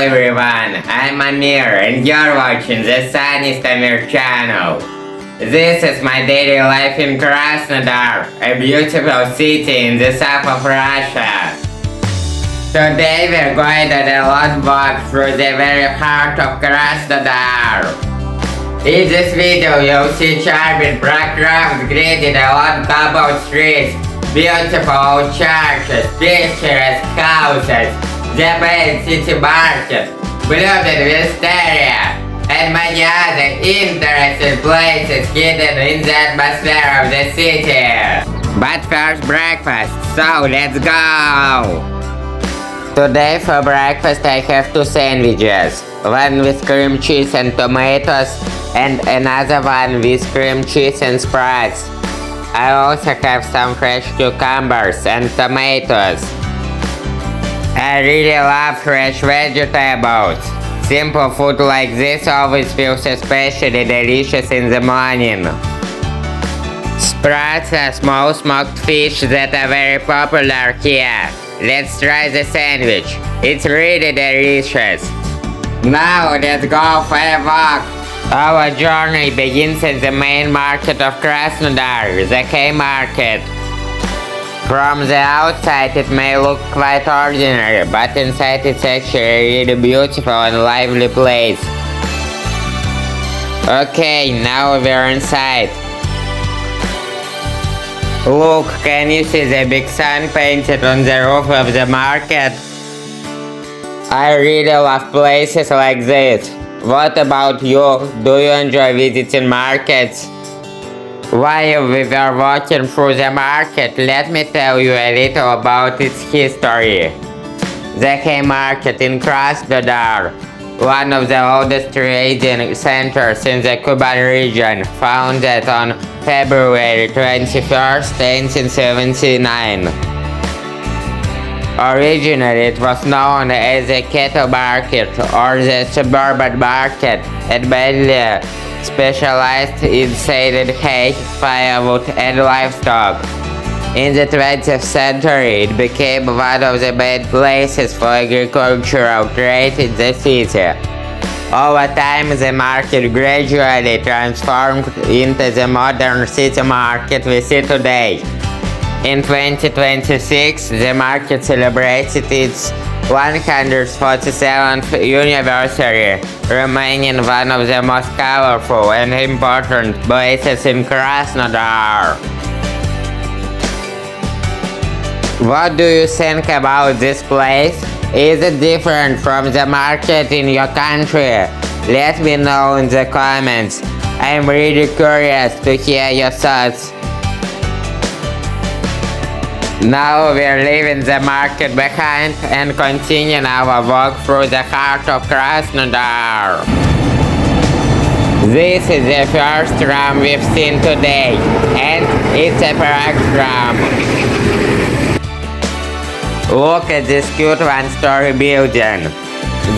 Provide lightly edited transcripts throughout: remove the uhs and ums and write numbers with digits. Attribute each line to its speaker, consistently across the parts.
Speaker 1: everyone, I'm Amir and you're watching the Sunny Stamir channel. This is my daily life in Krasnodar, a beautiful city in the south of Russia. Today we're going to do a long walk through the very heart of Krasnodar. In this video you'll see charming Prague Trams greeted along cobbled streets, beautiful old churches, picturesque houses, the main city market, beloved wisteria, and many other interesting places hidden in the atmosphere of the city. But first breakfast, so let's go! Today for breakfast I have two sandwiches, one with cream cheese and tomatoes and another one with cream cheese and sprouts. I also have some fresh cucumbers and tomatoes. I really love fresh vegetables. Simple food like this always feels especially delicious in the morning. Sprouts are small smoked fish that are very popular here. Let's try the sandwich. It's really delicious. Now let's go for a walk. Our journey begins in the main market of Krasnodar, the Hay Market. From the outside it may look quite ordinary, but inside it's actually a really beautiful and lively place. Okay, now we're inside. Look, can you see the big sun painted on the roof of the market? I really love places like this. What about you? Do you enjoy visiting markets? While we were walking through the market, let me tell you a little about its history. The Hay Market in Krasnodar, one of the oldest trading centers in the Kuban region, founded on February 21st, 1879. Originally it was known as the cattle market or the suburban market, and mainly specialized in saled hay, firewood and livestock. In the 20th century it became one of the main places for agricultural trade in the city. Over time the market gradually transformed into the modern city market we see today. In 2026 the market celebrated its 147th anniversary, remaining one of the most colorful and important places in Krasnodar. What do you think about this place? Is it different from the market in your country? Let me know in the comments. I'm really curious to hear your thoughts. Now we're leaving the market behind and continuing our walk through the heart of Krasnodar. This is the first tram we've seen today, and it's a Prague Tram. Look at this cute one-story building.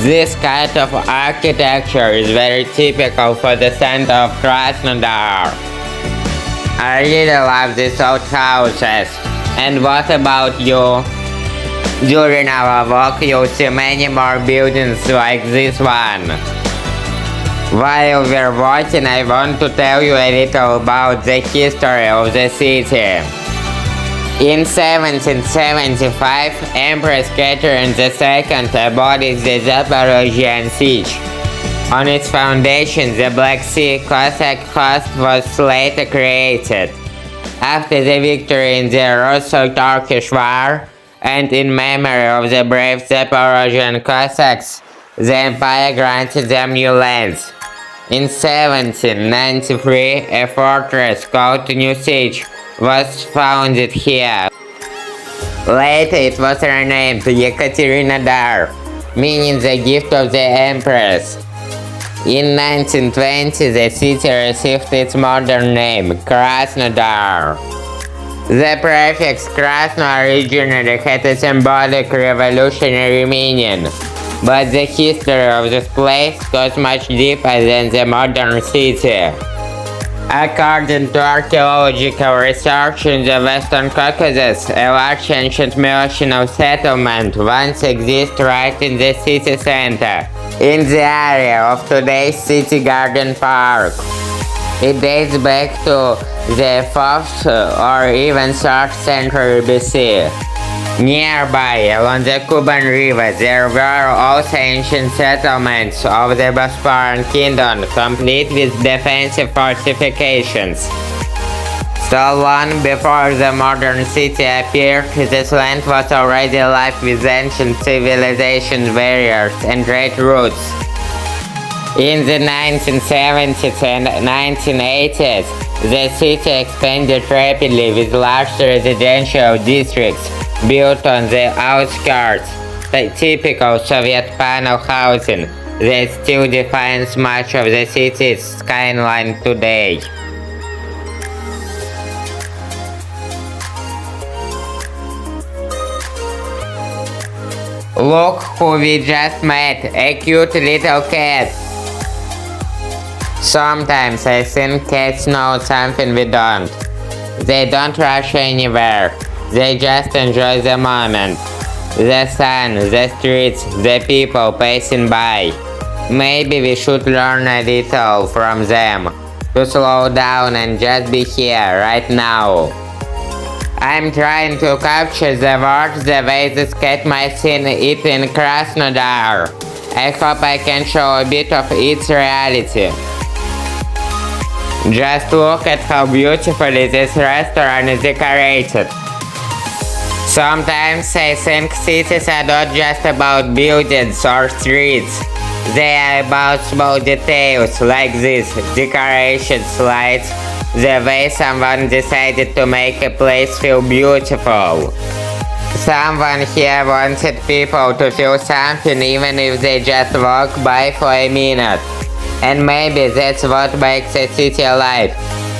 Speaker 1: This kind of architecture is very typical for the center of Krasnodar. I really love these old houses. And what about you? During our walk you'll see many more buildings like this one. While we're walking I want to tell you a little about the history of the city. In 1775, Empress Catherine II abolished the Zaporozhian siege. On its foundation the Black Sea Cossack host was later created. After the victory in the Russo-Turkish War, and in memory of the brave Zaporozhian Cossacks, the empire granted them new lands. In 1793, a fortress called New Siege was founded here. Later it was renamed Yekaterinodar, meaning the gift of the Empress. In 1920 the city received its modern name, Krasnodar. The prefix Krasno originally had a symbolic revolutionary meaning, but the history of this place goes much deeper than the modern city. According to archaeological research in the Western Caucasus, a large ancient Milesian settlement once existed right in the city center, in the area of today's City Garden Park. It dates back to the 4th or even 3rd century BC. Nearby, along the Kuban River, there were also ancient settlements of the Bosporan Kingdom, complete with defensive fortifications. So long before the modern city appeared, this land was already alive with ancient civilization barriers and trade routes. In the 1970s and 1980s, the city expanded rapidly with large residential districts built on the outskirts, the typical Soviet panel housing that still defines much of the city's skyline today. Look who we just met, a cute little cat. Sometimes I think cats know something we don't. They don't rush anywhere. They just enjoy the moment. The sun, the streets, the people passing by. Maybe we should learn a little from them. To slow down and just be here, right now. I'm trying to capture the words the way this cat might see it in Krasnodar. I hope I can show a bit of its reality. Just look at how beautifully this restaurant is decorated. Sometimes I think cities are not just about buildings or streets. They are about small details like this, decorations, lights, the way someone decided to make a place feel beautiful. Someone here wanted people to feel something even if they just walk by for a minute. And maybe that's what makes a city alive.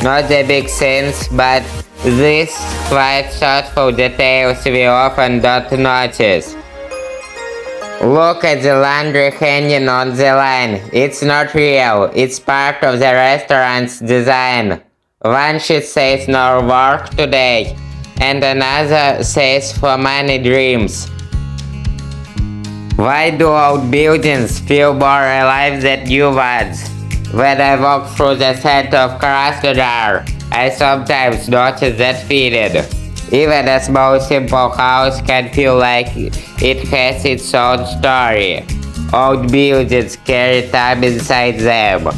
Speaker 1: Not the big scenes, but these quite thoughtful details we often don't notice. Look at the laundry hanging on the line. It's not real, it's part of the restaurant's design. One sheet says no work today, and another says for many dreams. Why do old buildings feel more alive than new ones? When I walk through the center of Krasnodar, I sometimes notice that feeling. Even a small simple house can feel like it has its own story. Old buildings carry time inside them.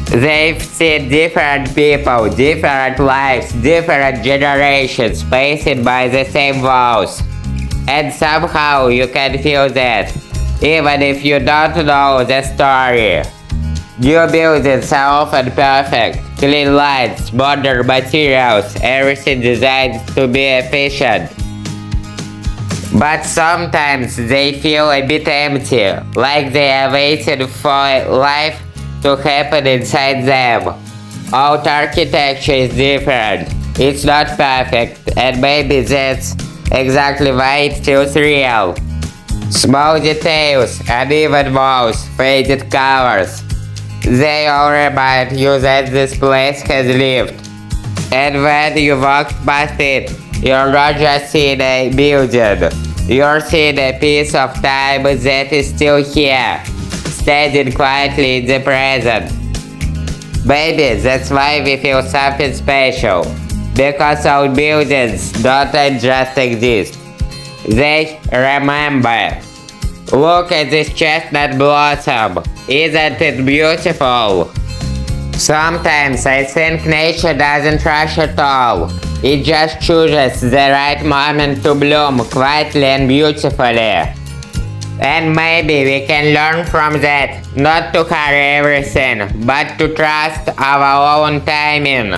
Speaker 1: They've seen different people, different lives, different generations passing by the same walls. And somehow you can feel that, even if you don't know the story. New buildings are often perfect, clean lines, modern materials, everything designed to be efficient. But sometimes they feel a bit empty, like they are waiting for life to happen inside them. Old architecture is different, it's not perfect, and maybe that's exactly why it feels real. Small details, uneven walls, faded colors. They all remind you that this place has lived. And when you walk past it, you're not just seeing a building. You're seeing a piece of time that is still here, standing quietly in the present. Maybe that's why we feel something special. Because old buildings don't just exist. They remember. Look at this chestnut blossom. Isn't it beautiful? Sometimes I think nature doesn't rush at all. It just chooses the right moment to bloom quietly and beautifully. And maybe we can learn from that, not to hurry everything, but to trust our own timing.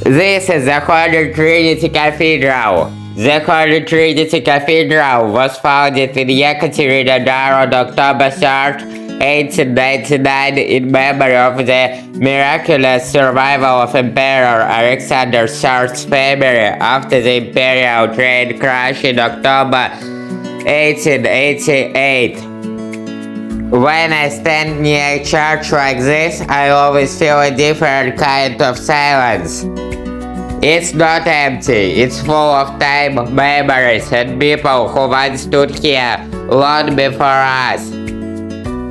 Speaker 1: This is the Holy Trinity Cathedral. The Holy Trinity Cathedral was founded in Yekaterinodar on October 3rd, 1899 in memory of the miraculous survival of Emperor Alexander III's family after the imperial train crash in October 1888. When I stand near a church like this, I always feel a different kind of silence. It's not empty, it's full of time, memories, and people who once stood here long before us.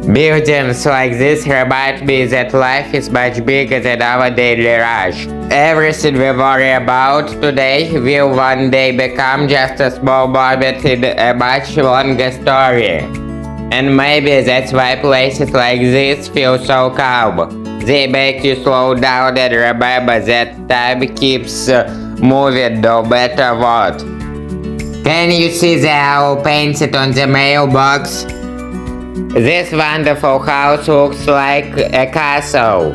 Speaker 1: Buildings like this remind me that life is much bigger than our daily rush. Everything we worry about today will one day become just a small moment in a much longer story. And maybe that's why places like this feel so calm. They make you slow down and remember that time keeps moving no matter what. Can you see the owl painted on the mailbox? This wonderful house looks like a castle.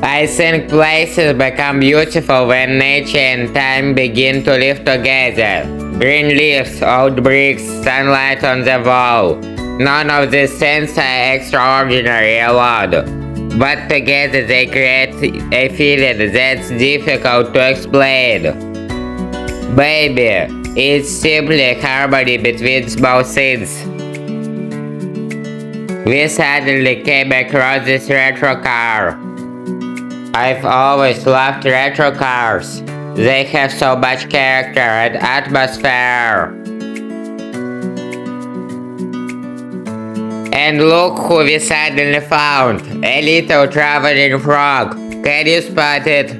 Speaker 1: I think places become beautiful when nature and time begin to live together. Green leaves, old bricks, sunlight on the wall. None of these things are extraordinary alone, but together they create a feeling that's difficult to explain. Maybe it's simply harmony between small things. We suddenly came across this retro car. I've always loved retro cars. They have so much character and atmosphere. And look who we suddenly found, a little traveling frog. Can you spot it?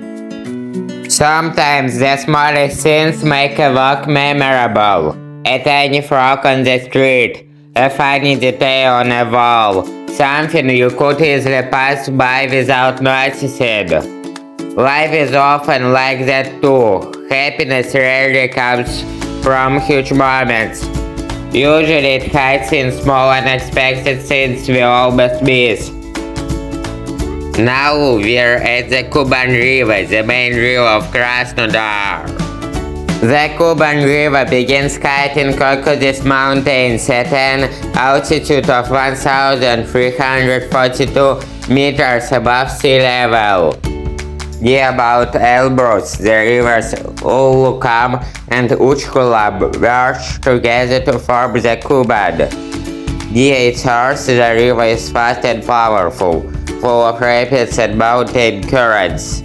Speaker 1: Sometimes the smallest things make a walk memorable. A tiny frog on the street, a funny detail on a wall, something you could easily pass by without noticing. Life is often like that too. Happiness rarely comes from huge moments. Usually it hides in small unexpected things we almost miss. Now we're at the Kuban River, the main river of Krasnodar. The Kuban River begins cut in Caucasus Mountains at an altitude of 1,342 meters above sea level. Near Mount Elbrus, the rivers Ulukam and Uchkula merge together to form the Kuban. Near its source, the river is fast and powerful, full of rapids and mountain currents.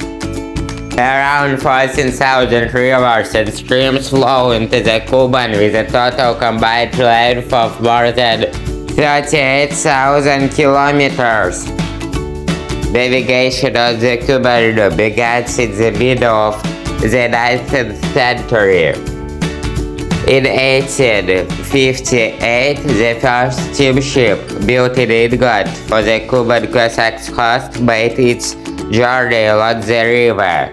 Speaker 1: Around 14,000 rivers and streams flow into the Kuban with a total combined length of more than 38,000 kilometers. Navigation on the Kuban began in the middle of the 19th century. In 1858, the first steamship built in England for the Kuban Cossack coast made its journey along the river.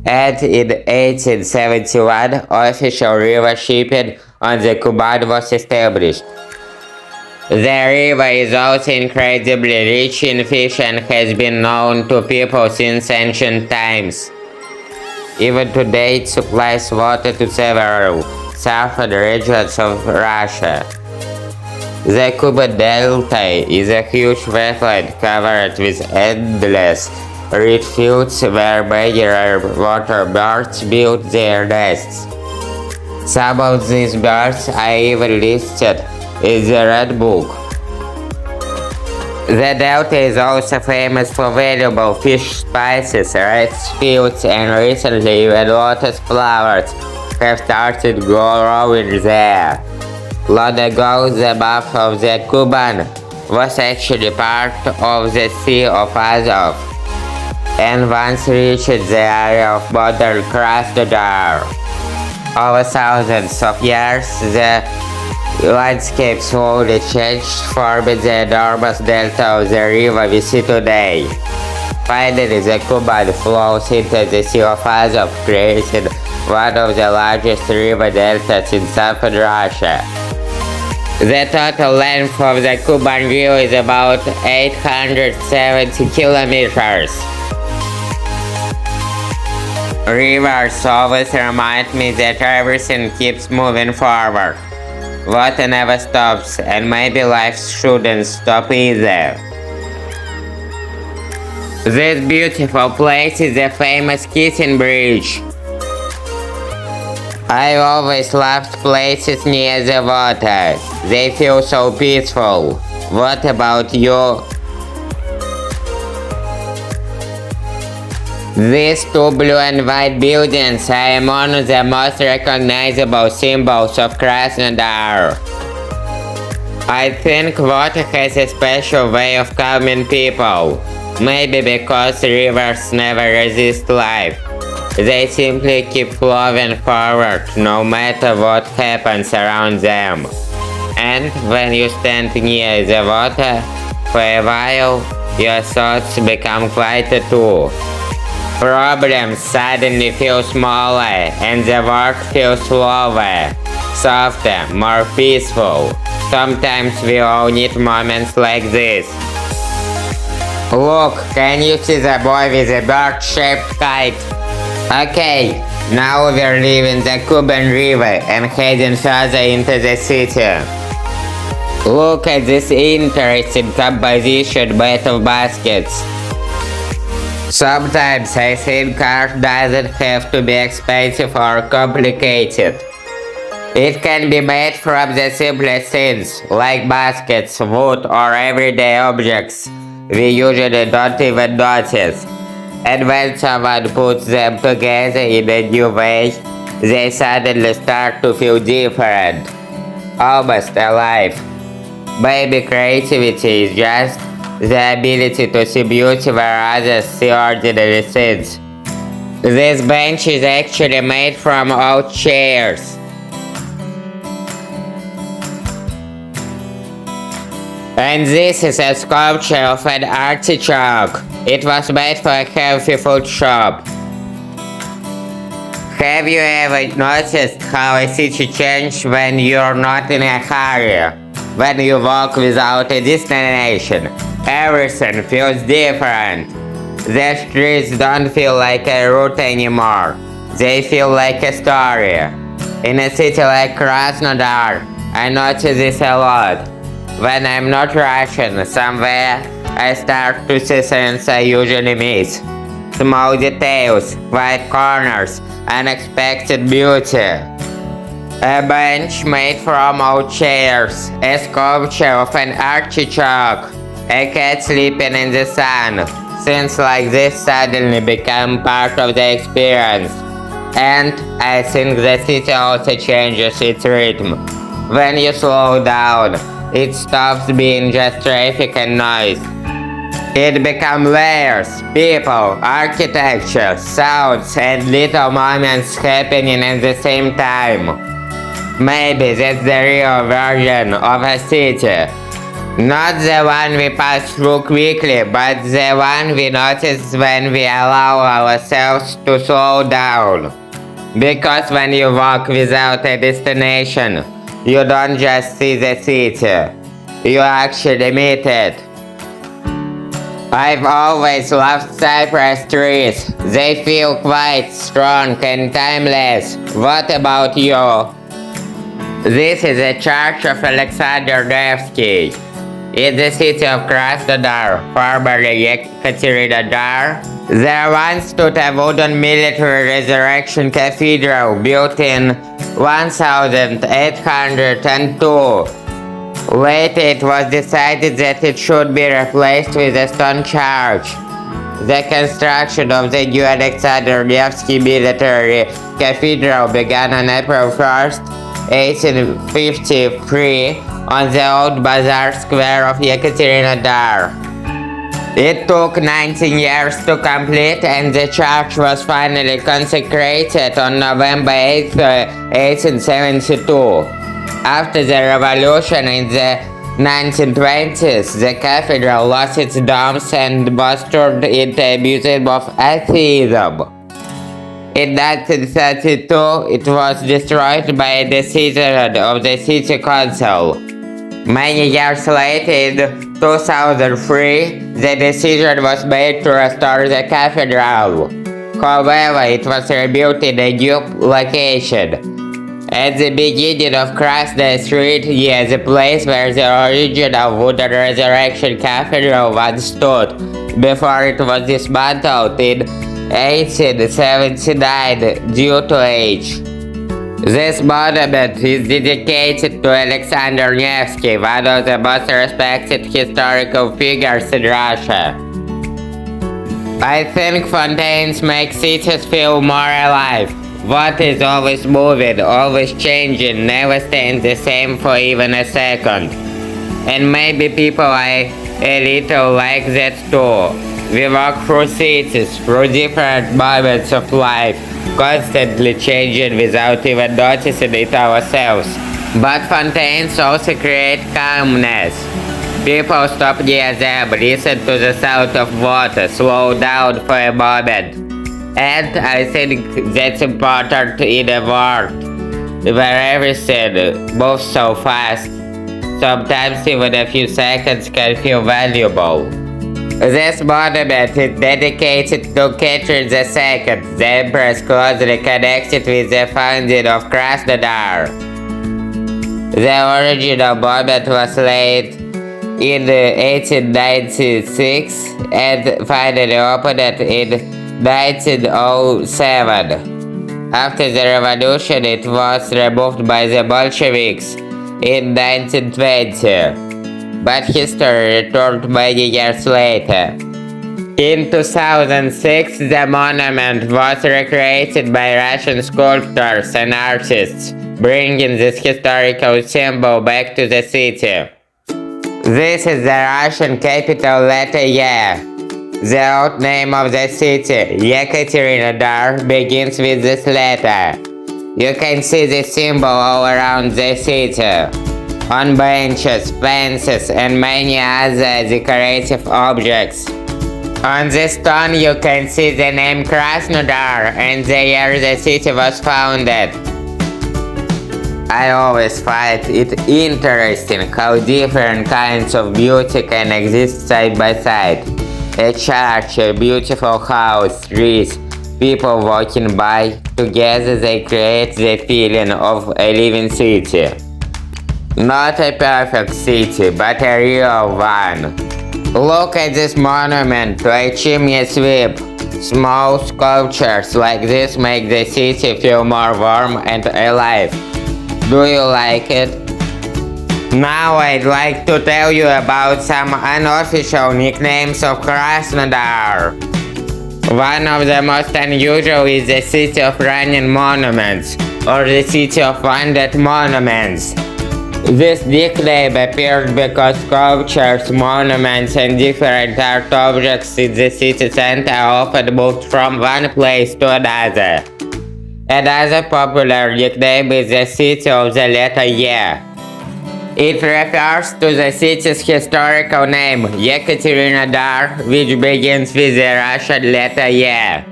Speaker 1: And in 1871, official river shipping on the Kuban was established. The river is also incredibly rich in fish and has been known to people since ancient times. Even today it supplies water to several southern regions of Russia. The Kuban Delta is a huge wetland covered with endless reed fields where many rare water birds build their nests. Some of these birds are even listed in the Red Book. The Delta is also famous for valuable fish species, rice fields, and recently even lotus flowers have started growing there. Long ago, the mouth of the Kuban was actually part of the Sea of Azov, and once reached the area of modern Krasnodar. Over thousands of years, the landscape slowly changed, forming the enormous delta of the river we see today. Finally, the Kuban flows into the Sea of Azov, creating one of the largest river deltas in southern Russia. The total length of the Kuban River is about 870 kilometers. Rivers always remind me that everything keeps moving forward. Water never stops, and maybe life shouldn't stop either. This beautiful place is the famous Kissing Bridge. I always loved places near the water. They feel so peaceful. What about you? These two blue and white buildings are among the most recognizable symbols of Krasnodar. I think water has a special way of calming people. Maybe because rivers never resist life. They simply keep flowing forward no matter what happens around them. And when you stand near the water for a while, your thoughts become quieter too. Problems suddenly feel smaller and the work feels slower, softer, more peaceful. Sometimes we all need moments like this. Look, can you see the boy with a bird-shaped kite? Okay, now we're leaving the Kuban River and heading further into the city. Look at this interesting composition made of baskets. Sometimes I think art doesn't have to be expensive or complicated. It can be made from the simplest things, like baskets, wood, or everyday objects we usually don't even notice. And when someone puts them together in a new way, they suddenly start to feel different, almost alive. Maybe creativity is just the ability to see beauty where others see ordinary things. This bench is actually made from old chairs. And this is a sculpture of an artichoke. It was made for a healthy food shop. Have you ever noticed how a city changes when you're not in a hurry? When you walk without a destination, everything feels different. The streets don't feel like a route anymore. They feel like a story. In a city like Krasnodar, I notice this a lot. When I'm not rushing somewhere, I start to see things I usually miss. Small details, white corners, unexpected beauty. A bench made from old chairs, a sculpture of an artichoke, a cat sleeping in the sun. Things like this suddenly become part of the experience. And I think the city also changes its rhythm. When you slow down, it stops being just traffic and noise. It becomes layers, people, architecture, sounds, and little moments happening at the same time. Maybe that's the real version of a city. Not the one we pass through quickly, but the one we notice when we allow ourselves to slow down. Because when you walk without a destination, you don't just see the city, you actually meet it. I've always loved cypress trees. They feel quite strong and timeless. What about you? This is a church of Alexander Nevsky. In the city of Krasnodar, formerly Yekaterinodar, there once stood a wooden military resurrection cathedral built in 1802. Later it was decided that it should be replaced with a stone church. The construction of the new Alexander Nevsky military cathedral began on April 1st, 1853, on the old bazaar square of Yekaterinodar. It took 19 years to complete, and the church was finally consecrated on November 8, 1872. After the revolution in the 1920s, the cathedral lost its domes and was turned into a museum of atheism. In 1932, it was destroyed by a decision of the city council. Many years later, in 2003, the decision was made to restore the cathedral. However, it was rebuilt in a new location. At the beginning of Krasnodar Street, near the place where the original wooden resurrection cathedral once stood, before it was dismantled in 1879 due to age. This monument is dedicated to Alexander Nevsky, one of the most respected historical figures in Russia. I think fountains make cities feel more alive. What is always moving, always changing, never staying the same for even a second. And maybe people are a little like that too. We walk through cities, through different moments of life, constantly changing without even noticing it ourselves. But fountains also create calmness. People stop near them, listen to the sound of water, slow down for a moment. And I think that's important in a world where everything moves so fast. Sometimes even a few seconds can feel valuable. This monument is dedicated to Catherine II, the empress closely connected with the founding of Krasnodar. The original monument was laid in 1896 and finally opened in 1907. After the revolution, it was removed by the Bolsheviks in 1920. But history returned many years later. In 2006, the monument was recreated by Russian sculptors and artists, bringing this historical symbol back to the city. This is the Russian capital letter Y. The old name of the city, Yekaterinodar, begins with this letter. You can see the symbol all around the city, on benches, fences, and many other decorative objects. On the stone you can see the name Krasnodar and the year the city was founded. I always find it interesting how different kinds of beauty can exist side by side. A church, a beautiful house, trees, people walking by. Together they create the feeling of a living city. Not a perfect city, but a real one. Look at this monument to a chimney sweep. Small sculptures like this make the city feel more warm and alive. Do you like it? Now I'd like to tell you about some unofficial nicknames of Krasnodar. One of the most unusual is the City of Running Monuments, or the City of Wounded Monuments. This nickname appeared because sculptures, monuments, and different art objects in the city center often moved from one place to another. Another popular nickname is the City of the letter Y. It refers to the city's historical name, Yekaterinodar, which begins with the Russian letter Y.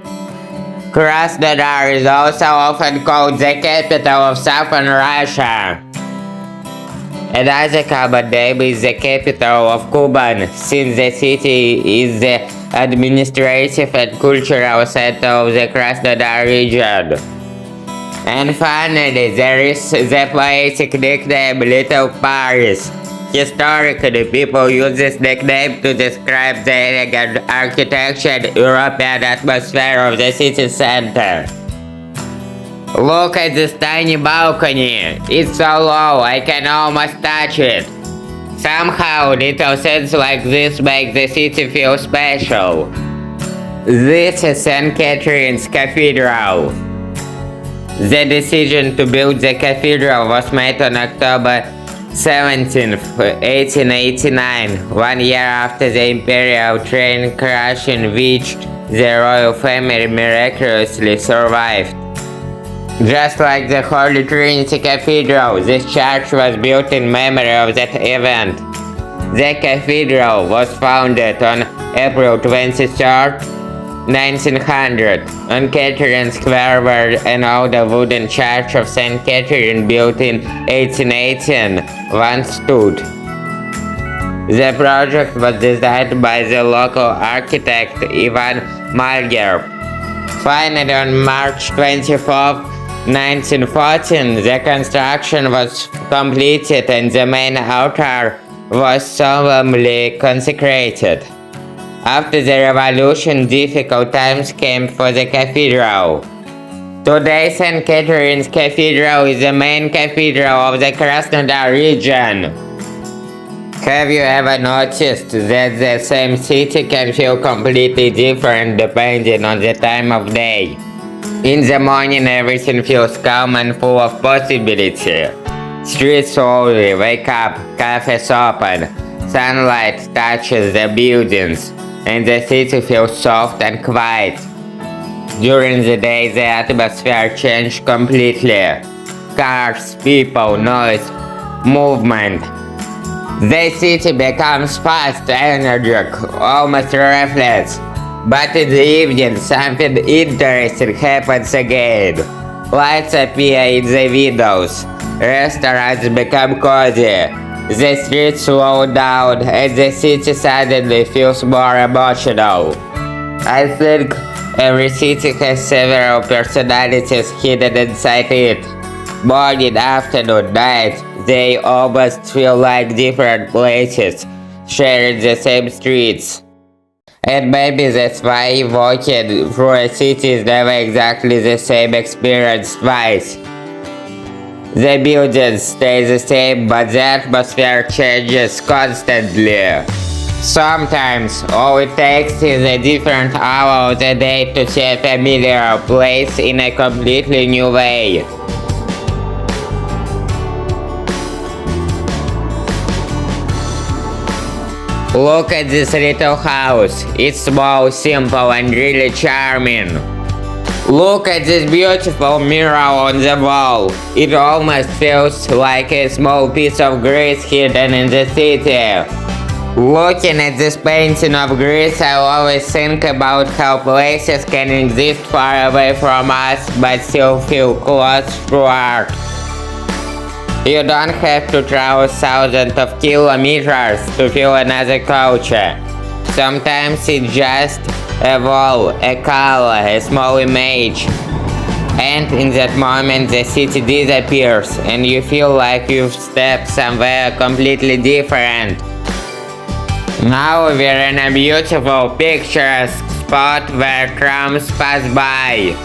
Speaker 1: Krasnodar is also often called the capital of southern Russia. Another common name is the capital of Kuban, since the city is the administrative and cultural center of the Krasnodar region. And finally, there is the poetic nickname Little Paris. Historically, people use this nickname to describe the elegant architecture and European atmosphere of the city center. Look at this tiny balcony. It's so low, I can almost touch it. Somehow, little things like this make the city feel special. This is St. Catherine's Cathedral. The decision to build the cathedral was made on October 17, 1889, 1 year after the imperial train crash in which the royal family miraculously survived. Just like the Holy Trinity Cathedral, this church was built in memory of that event. The cathedral was founded on April 23, 1900, on Catherine Square, where an older wooden church of St. Catherine built in 1818 once stood. The project was designed by the local architect Ivan Malger. Finally, on March 24, 1914, the construction was completed and the main altar was solemnly consecrated. After the revolution, difficult times came for the cathedral. Today, St. Catherine's Cathedral is the main cathedral of the Krasnodar region. Have you ever noticed that the same city can feel completely different depending on the time of day? In the morning, everything feels calm and full of possibility. Streets slowly wake up, cafes open, sunlight touches the buildings, and the city feels soft and quiet. During the day, the atmosphere changes completely. Cars, people, noise, movement. The city becomes fast, energetic, almost restless. But in the evening, something interesting happens again. Lights appear in the windows. Restaurants become cozy. The streets slow down, and the city suddenly feels more emotional. I think every city has several personalities hidden inside it. Morning, afternoon, night, they almost feel like different places, sharing the same streets. And maybe that's why walking through a city is never exactly the same experience twice. The buildings stay the same, but the atmosphere changes constantly. Sometimes, all it takes is a different hour of the day to see a familiar place in a completely new way. Look at this little house. It's small, simple, and really charming. Look at this beautiful mirror on the wall. It almost feels like a small piece of Greece hidden in the city. Looking at this painting of Greece, I always think about how places can exist far away from us but still feel close through art. You don't have to travel thousands of kilometers to feel another culture. Sometimes it's just a wall, a color, a small image. And in that moment the city disappears and you feel like you've stepped somewhere completely different. Now we're in a beautiful picturesque spot where trams pass by.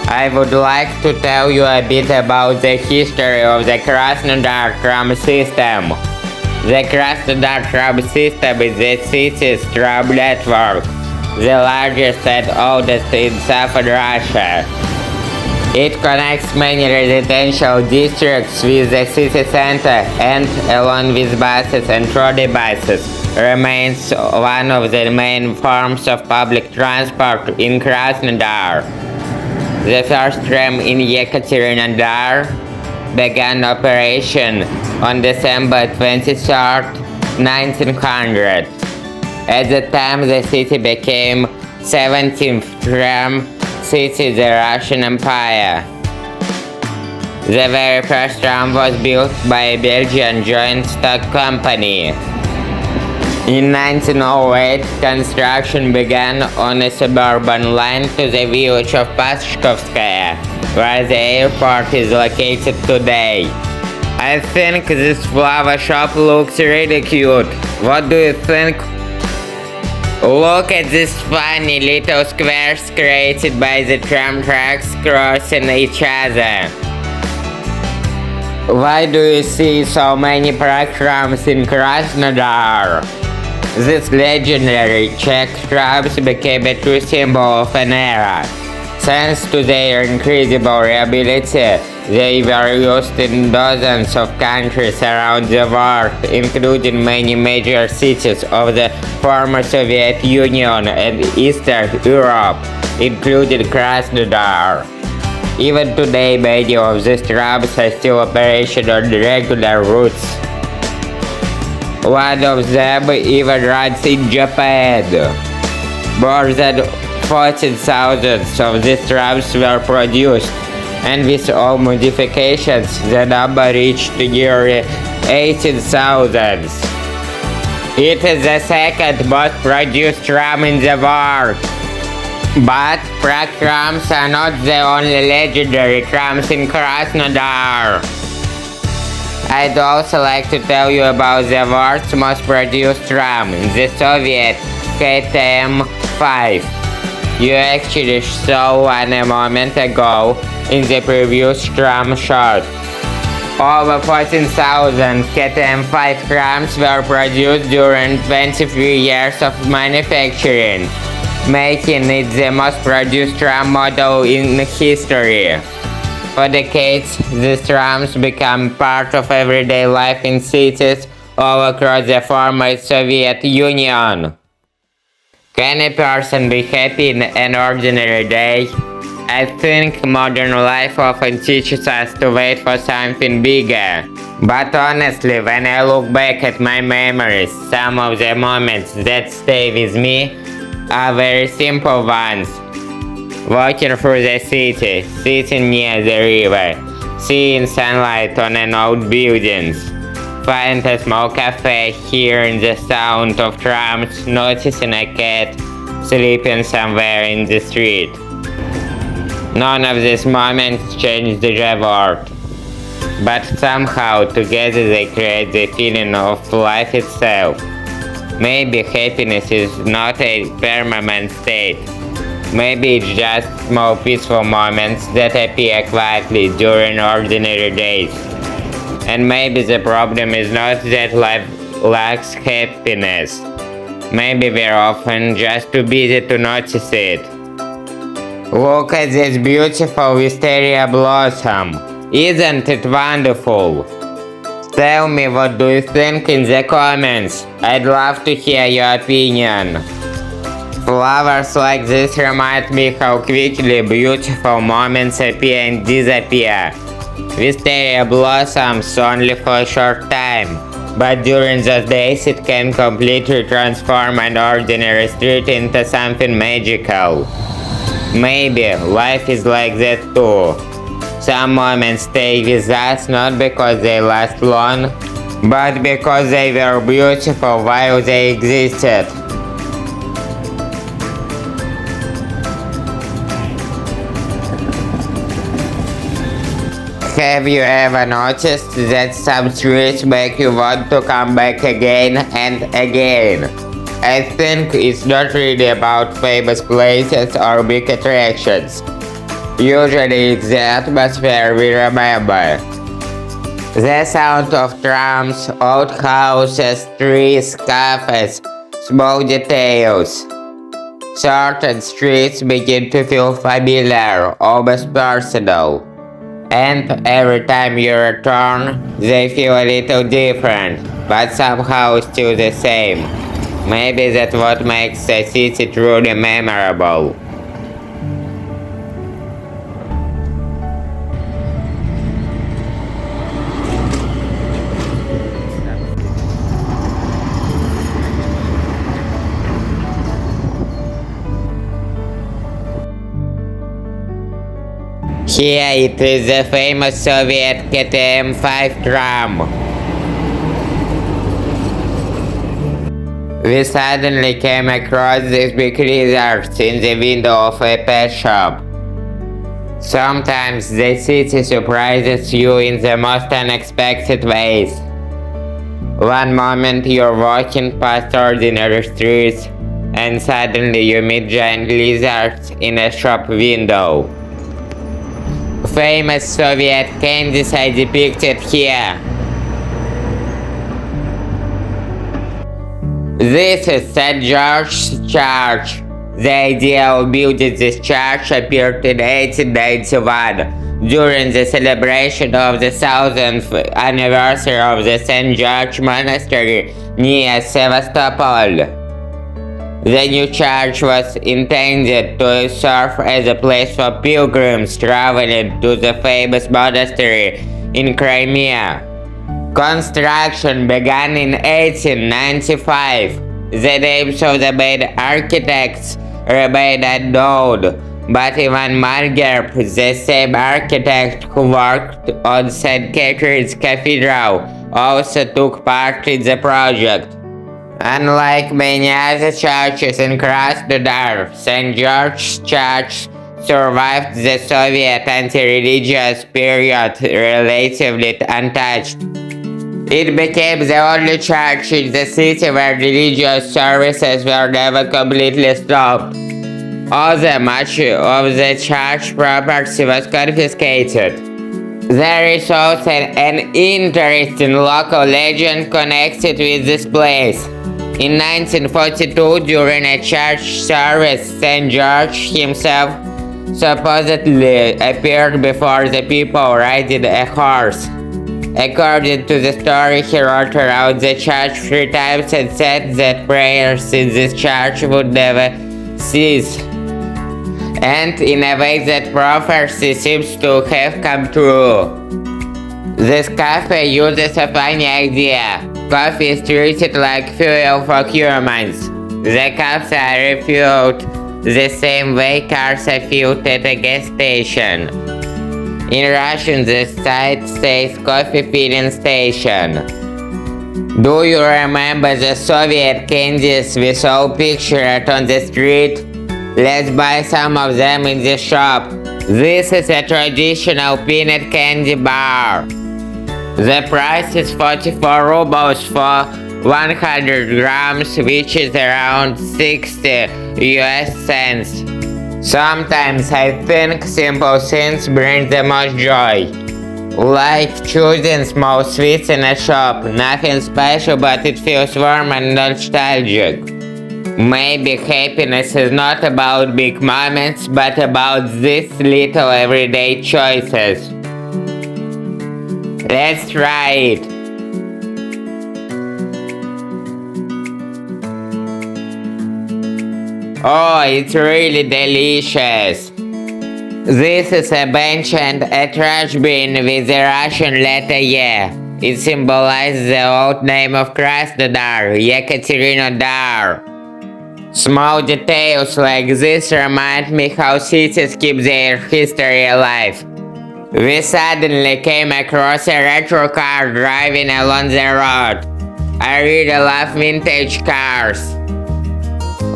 Speaker 1: I would like to tell you a bit about the history of the Krasnodar tram system. The Krasnodar tram system is the city's tram network, the largest and oldest in southern Russia. It connects many residential districts with the city center and, along with buses and trolleybuses, remains one of the main forms of public transport in Krasnodar. The first tram in Yekaterinodar began operation on December 23, 1900. At the time, the city became 17th tram city in the Russian Empire. The very first tram was built by a Belgian joint stock company. In 1908, construction began on a suburban line to the village of Pashkovskaya, where the airport is located today. I think this flower shop looks really cute. What do you think? Look at these funny little squares created by the tram tracks crossing each other. Why do you see so many Prague Trams in Krasnodar? These legendary Czech trams became a true symbol of an era. Thanks to their incredible reliability, they were used in dozens of countries around the world, including many major cities of the former Soviet Union and Eastern Europe, including Krasnodar. Even today, many of these trams are still operational on regular routes. One of them even runs in Japan. More than 14,000 of these trams were produced, and with all modifications, the number reached nearly 18,000. It is the second most produced tram in the world. But Prague Trams are not the only legendary trams in Krasnodar. I'd also like to tell you about the world's most produced tram, the Soviet KTM-5. You actually saw one a moment ago in the previous tram shot. Over 14,000 KTM-5 trams were produced during 23 years of manufacturing, making it the most produced tram model in history. For decades, these trams became part of everyday life in cities all across the former Soviet Union. Can a person be happy in an ordinary day? I think modern life often teaches us to wait for something bigger. But honestly, when I look back at my memories, some of the moments that stay with me are very simple ones. Walking through the city, sitting near the river, seeing sunlight on an old buildings, find a small cafe, hearing the sound of trams, noticing a cat sleeping somewhere in the street. None of these moments change the world, but somehow together they create the feeling of life itself. Maybe happiness is not a permanent state. Maybe it's just small peaceful moments that appear quietly during ordinary days. And maybe the problem is not that life lacks happiness. Maybe we're often just too busy to notice it. Look at this beautiful wisteria blossom. Isn't it wonderful? Tell me, what do you think in the comments? I'd love to hear your opinion. Flowers like this remind me how quickly beautiful moments appear and disappear. Wisteria blossoms only for a short time, but during those days it can completely transform an ordinary street into something magical. Maybe life is like that too. Some moments stay with us not because they last long, but because they were beautiful while they existed. Have you ever noticed that some streets make you want to come back again and again? I think it's not really about famous places or big attractions. Usually it's the atmosphere we remember. The sound of trams, old houses, trees, cafes, small details. Certain streets begin to feel familiar, almost personal. And every time you return, they feel a little different, but somehow still the same. Maybe that's what makes a city truly memorable. Here it is, the famous Soviet KTM-5 tram. We suddenly came across these big lizards in the window of a pet shop. Sometimes the city surprises you in the most unexpected ways. One moment you're walking past ordinary streets, and suddenly you meet giant lizards in a shop window. Famous Soviet candies are depicted here. This is St. George's Church. The idea of building this church appeared in 1891 during the celebration of the 1000th anniversary of the St. George Monastery near Sevastopol. The new church was intended to serve as a place for pilgrims traveling to the famous monastery in Crimea. Construction began in 1895. The names of the main architects remain unknown, but Ivan Margerb, the same architect who worked on St. Catherine's Cathedral, also took part in the project. Unlike many other churches in Krasnodar, St. George's Church survived the Soviet anti-religious period relatively untouched. It became the only church in the city where religious services were never completely stopped. although much of the church property was confiscated. There is also an interesting local legend connected with this place. In 1942, during a church service, St. George himself supposedly appeared before the people riding a horse. According to the story, he rode around the church 3 times and said that prayers in this church would never cease. And in a way that prophecy seems to have come true. This cafe uses a funny idea. Coffee is treated like fuel for humans. The cups are refueled the same way cars are fueled at a gas station. In Russian, the site says coffee filling station. Do you remember the Soviet candies we saw pictured on the street? Let's buy some of them in the shop. This is a traditional peanut candy bar. The price is 44 rubles for 100 grams, which is around 60 US cents. Sometimes I think simple things bring the most joy. Like choosing small sweets in a shop. Nothing special, but it feels warm and nostalgic. Maybe happiness is not about big moments, but about these little everyday choices. Let's try it. Oh, it's really delicious. This is a bench and a trash bin with the Russian letter Y. It symbolizes the old name of Krasnodar, Yekaterinodar. Small details like this remind me how cities keep their history alive. We suddenly came across a retro car driving along the road. I really love vintage cars.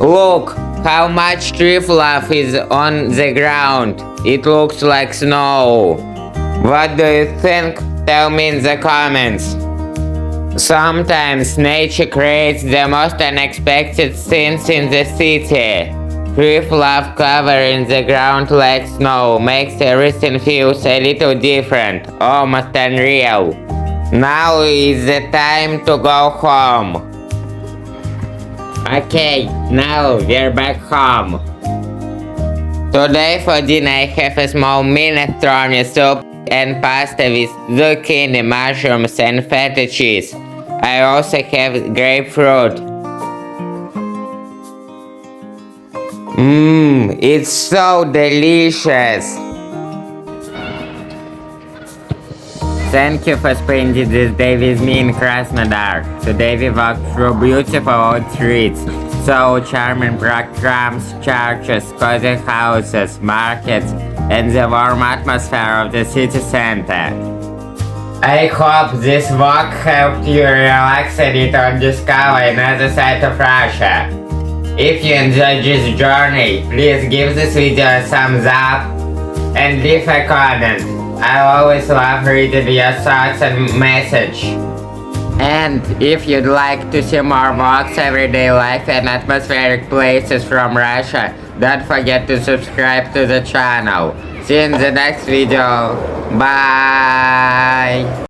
Speaker 1: Look how much tree fluff is on the ground. It looks like snow. What do you think? Tell me in the comments. Sometimes nature creates the most unexpected scenes in the city. Tree fluff covering the ground like snow makes everything feels a little different, almost unreal. Now is the time to go home. Okay, now we're back home. Today for dinner I have a small minestrone soup and pasta with zucchini, mushrooms and feta cheese. I also have grapefruit. It's so delicious. Thank you for spending this day with me in Krasnodar. Today we walked through beautiful old streets, saw charming Prague Trams, churches, cozy houses, markets, and the warm atmosphere of the city center. I hope this walk helped you relax a little and discover another side of Russia. If you enjoyed this journey, please give this video a thumbs up and leave a comment. I always love reading your thoughts and message. And if you'd like to see more vlogs, everyday life and atmospheric places from Russia, don't forget to subscribe to the channel. See you in the next video. Bye!